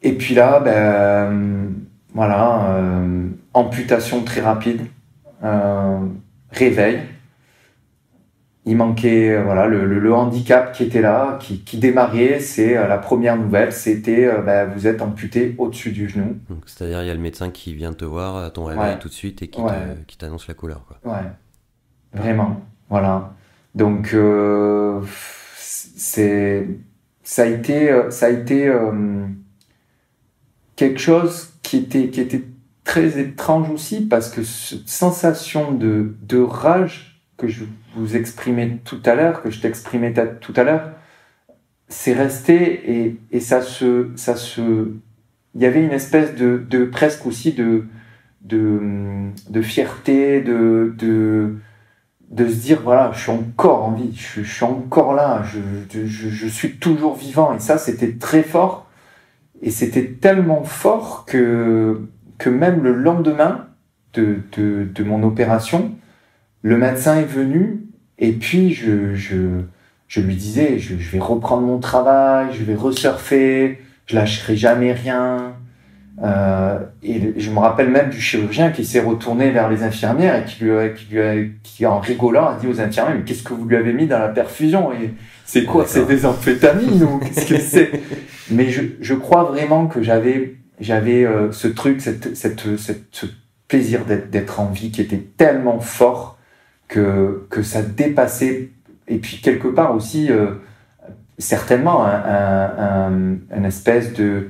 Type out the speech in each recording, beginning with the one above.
Et puis là, voilà, amputation très rapide, réveil. Il manquait voilà le handicap qui était là, qui démarrait. C'est la première nouvelle, c'était vous êtes amputé au-dessus du genou. Donc, c'est-à-dire, il y a le médecin qui vient te voir à ton réveil Ouais, tout de suite et ouais, qui t'annonce la couleur, quoi. ouais, vraiment, voilà. Donc c'est ça a été quelque chose qui était très étrange aussi parce que cette sensation de rage que je vous exprimais tout à l'heure, que je t'exprimais tout à l'heure, c'est resté et il y avait une espèce de presque aussi de fierté, de se dire voilà, je suis encore en vie, je suis encore là, je suis toujours vivant et ça c'était très fort. Et c'était tellement fort que même le lendemain de mon opération, le médecin est venu et puis je lui disais, je vais reprendre mon travail, je vais resurfer, je lâcherai jamais rien. Et je me rappelle même du chirurgien qui s'est retourné vers les infirmières et qui en rigolant a dit aux infirmières, mais qu'est-ce que vous lui avez mis dans la perfusion? Et c'est quoi? C'est D'accord. des amphétamines ou qu'est-ce que c'est? Mais je crois vraiment que j'avais ce truc, ce plaisir d'être en vie qui était tellement fort que ça dépassait. Et puis quelque part aussi, certainement, une espèce de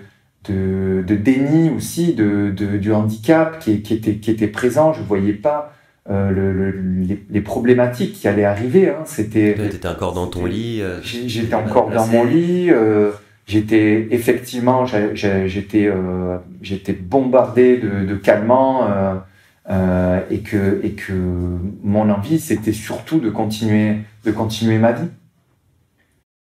déni aussi du handicap qui était présent. Je voyais pas les problématiques qui allaient arriver. Hein. T'étais encore dans ton lit, J'étais t'étais pas encore dans mon déplacé. lit. J'étais effectivement, j'étais bombardé de calmants et que mon envie c'était surtout de continuer ma vie.